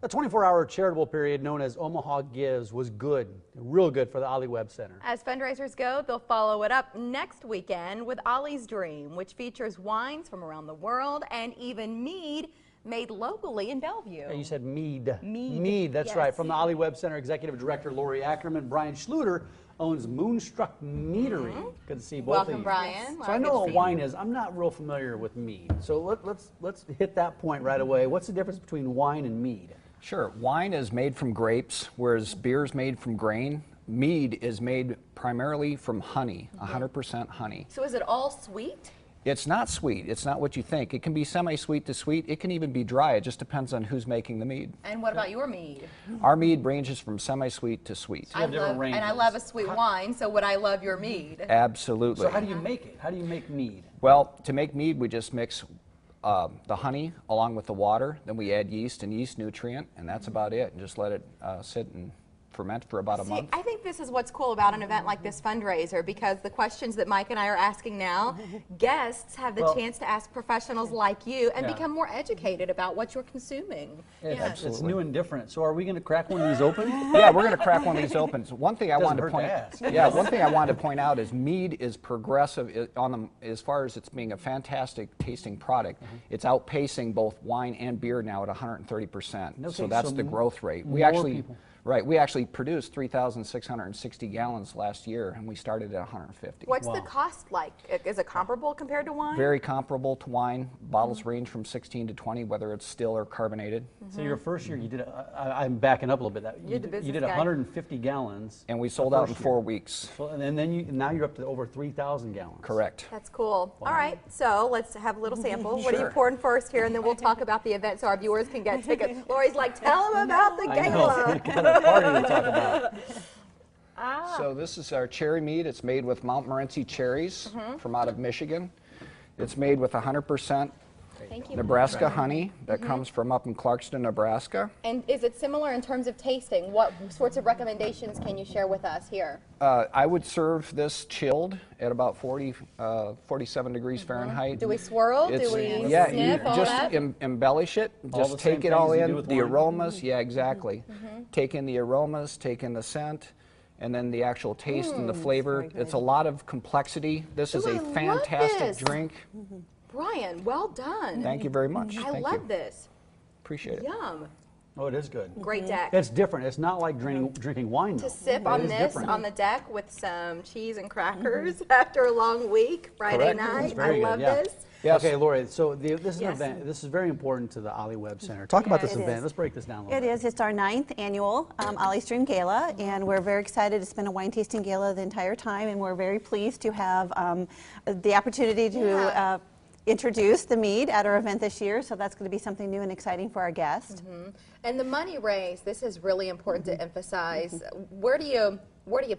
The 24-hour charitable period known as Omaha Gives was good, real good for the Ollie Webb Center. As fundraisers go, they'll follow it up next weekend with Ollie's Dream, which features wines from around the world and even mead made locally in Bellevue. Yeah, you said Mead. Mead. That's yes. right. From the Ollie Webb Center, Executive Director Lori Ackerman, Brian Schluter owns Moonstruck Meadery. Good to see both of you. Welcome, Brian. So I know what wine is. I'm not real familiar with mead. So let's hit that point right away. What's the difference between wine and mead? Sure. Wine is made from grapes, whereas beer is made from grain. Mead is made primarily from honey, 100% honey. So is it all sweet? It's not sweet. It's not what you think. It can be semi-sweet to sweet. It can even be dry. It just depends on who's making the mead. And what about your mead? Our mead ranges from semi-sweet to sweet. So you have different ranges. And I love a sweet wine, so would I love your mead? Absolutely. So how do you make it? How do you make mead? Well, to make mead, we just mix the honey along with the water. Then we add yeast and yeast nutrient, and that's about it. And just let it sit and ferment for about a month. I think this is what's cool about an event like this fundraiser, because the questions that Mike and I are asking now, guests have the chance to ask professionals like you and become more educated about what you're consuming. It's new and different. So are we going to crack one of these open? Yeah, we're going to crack one of these open. So one thing I wanted to point ask. one thing I wanted to point out is mead is progressive as far as it's being a fantastic tasting product. It's outpacing both wine and beer now at 130%. So that's the growth rate. We actually produced 3,660 gallons last year, and we started at 150. What's the cost like? Is it comparable compared to wine? Very comparable to wine. Bottles range from 16 to 20, whether it's still or carbonated. So your first year, you did. I'm backing up a little bit. You did 150 gallons, and we sold out in 4 weeks. So, and then now you're up to over 3,000 gallons. Correct. That's cool. Wow. All right, so let's have a little sample. What are you pouring first here, and then we'll talk about the event so our viewers can get tickets. Lori's like, tell them about the gala. Party to talk about. So this is our cherry mead. It's made with Mount Morency cherries from out of Michigan. It's made with 100% Nebraska honey that comes from up in Clarkston, Nebraska. And is it similar in terms of tasting? What sorts of recommendations can you share with us here? I would serve this chilled at about 47 degrees Fahrenheit. Do we swirl? Do we sniff? Just embellish it. Just take it all in. The aromas, exactly. Take in the aromas, take in the scent, and then the actual taste and the flavor. It's a lot of complexity. This is a fantastic drink. Brian, well done. Thank you very much. I love this. Appreciate it. Yum. Oh, it is good. Great deck. It's different. It's not like drinking wine. To sip on this on the deck with some cheese and crackers after a long week, Friday night. I love this. Yes. Okay, Lori, so this is an event. This is very important to the Ollie Webb Center. Talk about this event. Let's break this down a little bit. It is. It's our 9th annual Ollie's Dream Gala, and we're very excited. It's been a wine tasting gala the entire time, and we're very pleased to have the opportunity to introduce the mead at our event this year, so that's going to be something new and exciting for our guests. And the money raised, this is really important to emphasize. Where do you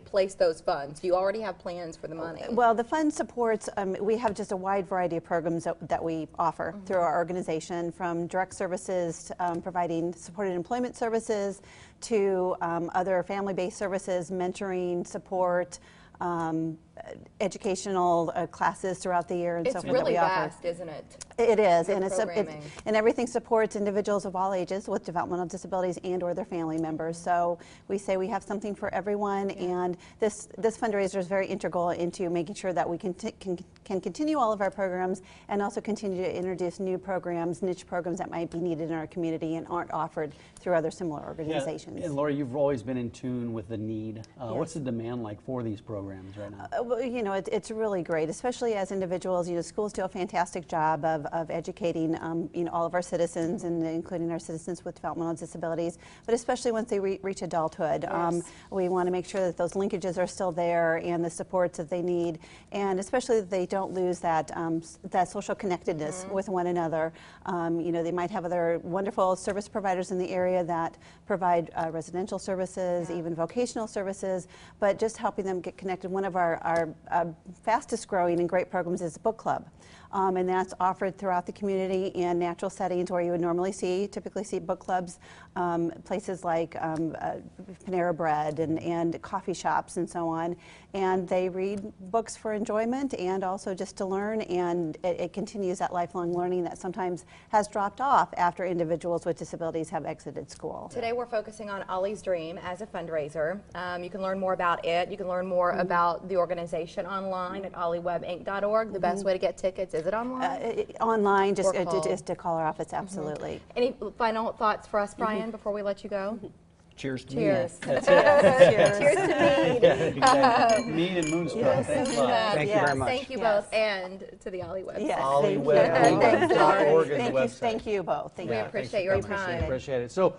place those funds? Do you already have plans for the money? Well, the fund supports, we have just a wide variety of programs that we offer through our organization, from direct services, providing supported employment services, to other family-based services, mentoring, support, educational classes throughout the year, and so forth. It's really vast, isn't it? It is, and and everything supports individuals of all ages with developmental disabilities and/or their family members. So we say we have something for everyone, and this fundraiser is very integral into making sure that we can continue all of our programs, and also continue to introduce new programs, niche programs that might be needed in our community and aren't offered through other similar organizations. And Lori, you've always been in tune with the need. What's the demand like for these programs right now? Well, you know, it's really great, especially as individuals. You know, schools do a fantastic job of educating, you know, all of our citizens, and including our citizens with developmental disabilities. But especially once they reach adulthood, we want to make sure that those linkages are still there and the supports that they need, and especially that they don't lose that that social connectedness with one another. You know, they might have other wonderful service providers in the area that provide residential services, even vocational services, but just helping them get connected. One of our fastest growing and great programs is a book club. and that's offered throughout the community in natural settings where you would normally typically see book clubs, places like Panera Bread and coffee shops and so on. And they read books for enjoyment and also just to learn, and it continues that lifelong learning that sometimes has dropped off after individuals with disabilities have exited school. Today we're focusing on Ollie's Dream as a fundraiser. You can learn more about it. You can learn more about the organization online at olliewebinc.org. The best way to get tickets, is it online? Online, just to call our office, absolutely. Any final thoughts for us, Brian, before we let you go? Cheers to Cheers. Mead. Cheers to Mead. Yeah, exactly. Mead and Moonstruck. Yes. Thanks a lot. Thank you very much. Thank you Yes. both, and to the Ollie Webb Center. Yes, OllieWebb.org is the thank you. website. Thank you both. Thank We you. appreciate your time. Appreciate it. So